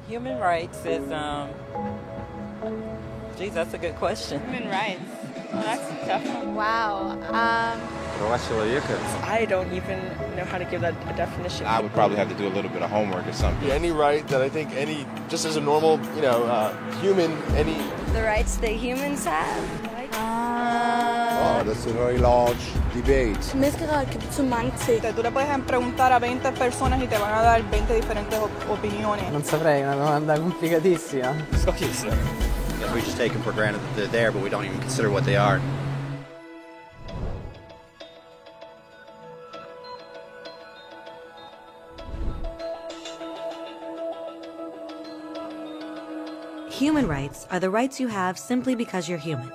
Human rights is, geez, that's a good question. Human rights. Well, that's a tough one. Wow. I don't even know how to give that a definition. I would probably have to do a little bit of homework or something. Any right that I think just as a normal, human, any... The rights that humans have. Oh, that's a very large debate. Tú le puedes preguntar a 20 personas y te van a dar 20 diferentes opiniones. Non saprei, una domanda complicatissima. We just take them for granted that they're there, but we don't even consider what they are. Human rights are the rights you have simply because you're human.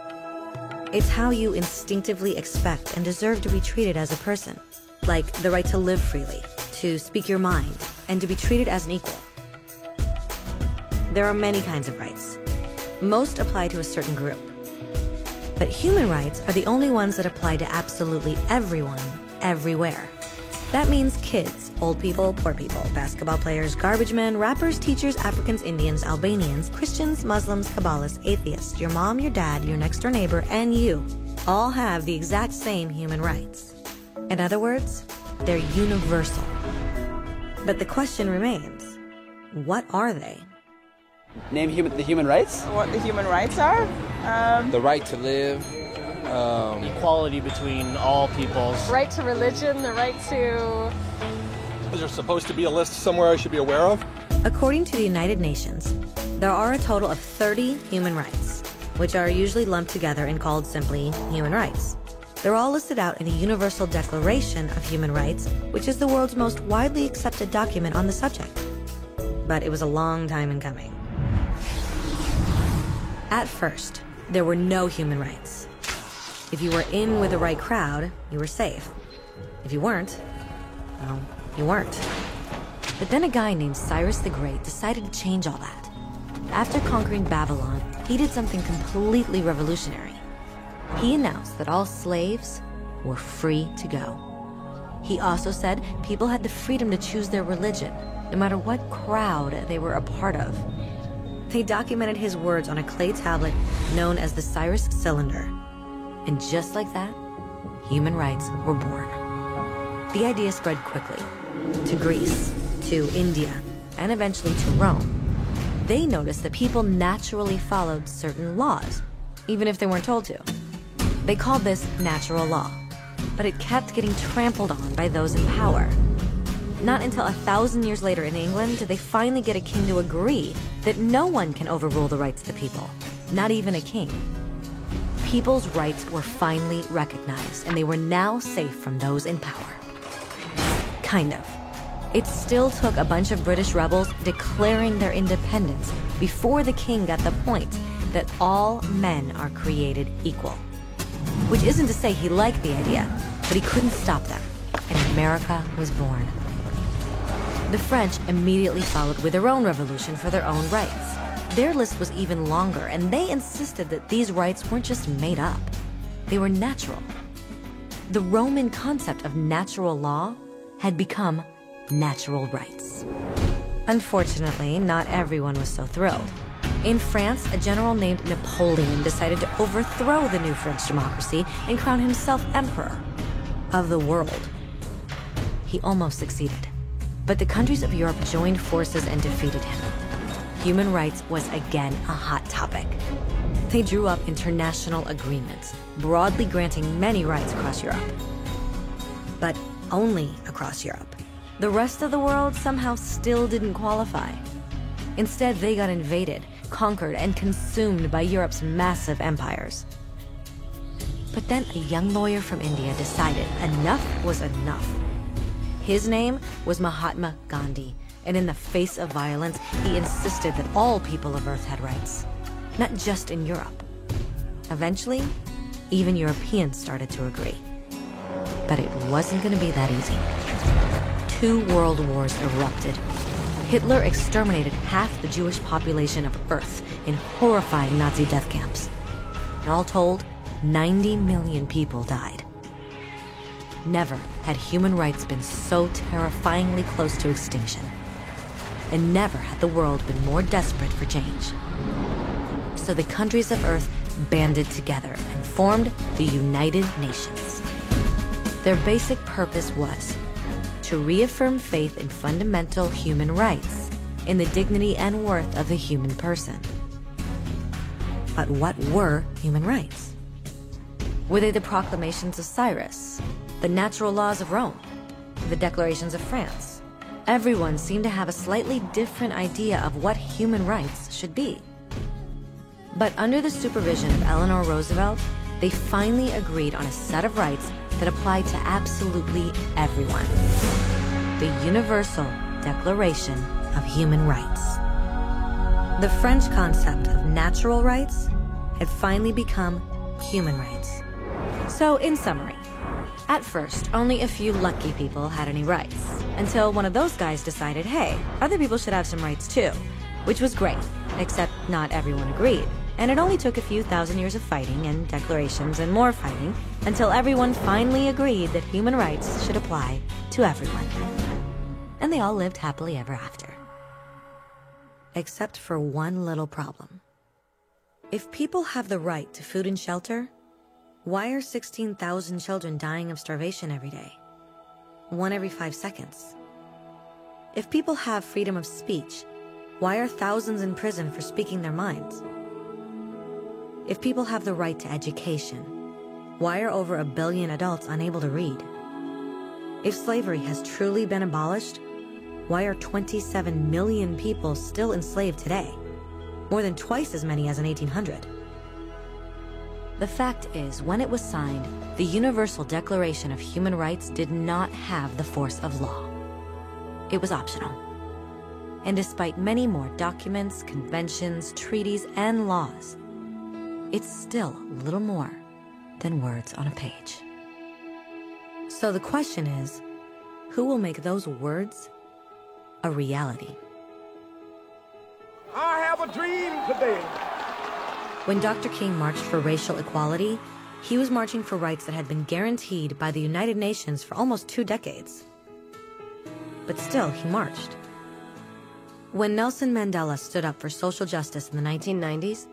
It's how you instinctively expect and deserve to be treated as a person, like the right to live freely, to speak your mind, and to be treated as an equal. There are many kinds of rights. Most apply to a certain group. But human rights are the only ones that apply to absolutely everyone, everywhere. That means kids, old people, poor people, basketball players, garbage men, rappers, teachers, Africans, Indians, Albanians, Christians, Muslims, Kabbalists, atheists, your mom, your dad, your next door neighbor, and you all have the exact same human rights. In other words, they're universal. But the question remains, what are they? Name the human rights? What the human rights are? The right to live. Equality between all peoples. Right to religion, the right to... Is there supposed to be a list somewhere I should be aware of? According to the United Nations, there are a total of 30 human rights, which are usually lumped together and called simply human rights. They're all listed out in the Universal Declaration of Human Rights, which is the world's most widely accepted document on the subject. But it was a long time in coming. At first, there were no human rights. If you were in with the right crowd, you were safe. If you weren't, well, you weren't. But then a guy named Cyrus the Great decided to change all that. After conquering Babylon, he did something completely revolutionary. He announced that all slaves were free to go. He also said people had the freedom to choose their religion, no matter what crowd they were a part of. They documented his words on a clay tablet known as the Cyrus Cylinder. And just like that, human rights were born. The idea spread quickly to Greece, to India, and eventually to Rome. They noticed that people naturally followed certain laws, even if they weren't told to. They called this natural law, but it kept getting trampled on by those in power. Not until 1,000 years later in England did they finally get a king to agree that no one can overrule the rights of the people, not even a king. People's rights were finally recognized, and they were now safe from those in power. Kind of. It still took a bunch of British rebels declaring their independence before the king got the point that all men are created equal. Which isn't to say he liked the idea, but he couldn't stop them, and America was born. The French immediately followed with their own revolution for their own rights. Their list was even longer, and they insisted that these rights weren't just made up. They were natural. The Roman concept of natural law had become natural rights. Unfortunately, not everyone was so thrilled. In France, a general named Napoleon decided to overthrow the new French democracy and crown himself emperor of the world. He almost succeeded, but the countries of Europe joined forces and defeated him. Human rights was again a hot topic. They drew up international agreements, broadly granting many rights across Europe. But only across Europe. The rest of the world somehow still didn't qualify. Instead, they got invaded, conquered, and consumed by Europe's massive empires. But then a young lawyer from India decided enough was enough. His name was Mahatma Gandhi, and in the face of violence, he insisted that all people of Earth had rights, not just in Europe. Eventually, even Europeans started to agree. But it wasn't going to be that easy. 2 world wars erupted. Hitler exterminated half the Jewish population of Earth in horrifying Nazi death camps. And all told, 90 million people died. Never had human rights been so terrifyingly close to extinction. and never had the world been more desperate for change. So the countries of Earth banded together and formed the United Nations. Their basic purpose was to reaffirm faith in fundamental human rights, in the dignity and worth of the human person. But what were human rights? Were they the proclamations of Cyrus, the natural laws of Rome, the declarations of France? Everyone seemed to have a slightly different idea of what human rights should be. But under the supervision of Eleanor Roosevelt, they finally agreed on a set of rights that applied to absolutely everyone. The Universal Declaration of Human Rights. The French concept of natural rights had finally become human rights. So, in summary, at first, only a few lucky people had any rights, until one of those guys decided, hey, other people should have some rights too, which was great, except not everyone agreed. And it only took a few thousand years of fighting and declarations and more fighting until everyone finally agreed that human rights should apply to everyone. And they all lived happily ever after. Except for one little problem. If people have the right to food and shelter, why are 16,000 children dying of starvation every day? 1 every 5 seconds. If people have freedom of speech, why are thousands in prison for speaking their minds? If people have the right to education, why are over 1 billion adults unable to read? If slavery has truly been abolished, why are 27 million people still enslaved today? More than twice as many as in 1800. The fact is, when it was signed, the Universal Declaration of Human Rights did not have the force of law. It was optional. And despite many more documents, conventions, treaties, and laws, it's still little more than words on a page. So the question is, who will make those words a reality? I have a dream today. When Dr. King marched for racial equality, he was marching for rights that had been guaranteed by the United Nations for almost 2 decades. But still, he marched. When Nelson Mandela stood up for social justice in the 1990s,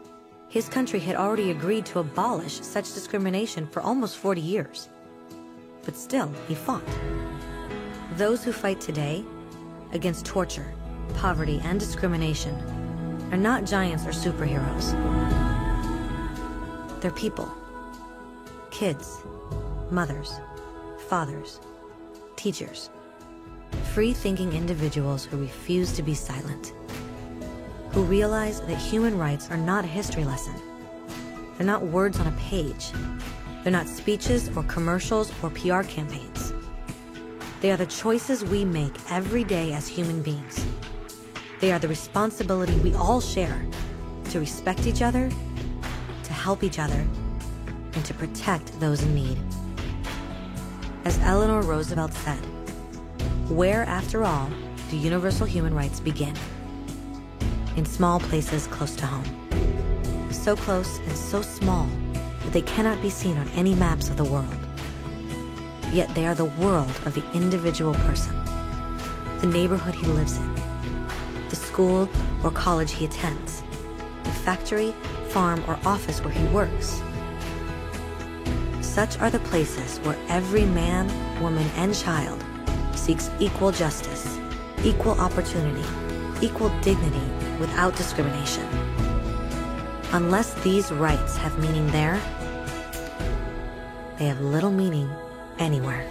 his country had already agreed to abolish such discrimination for almost 40 years. But still, he fought. Those who fight today against torture, poverty, and discrimination are not giants or superheroes. They're people. Kids, mothers, fathers, teachers. Free-thinking individuals who refuse to be silent. Who realize that human rights are not a history lesson. They're not words on a page. They're not speeches or commercials or PR campaigns. They are the choices we make every day as human beings. They are the responsibility we all share to respect each other, to help each other, and to protect those in need. As Eleanor Roosevelt said, where, after all, do universal human rights begin? In small places close to home. So close and so small that they cannot be seen on any maps of the world. Yet they are the world of the individual person, the neighborhood he lives in, the school or college he attends, the factory, farm, or office where he works. Such are the places where every man, woman, and child seeks equal justice, equal opportunity, equal dignity without discrimination. Unless these rights have meaning there, they have little meaning anywhere.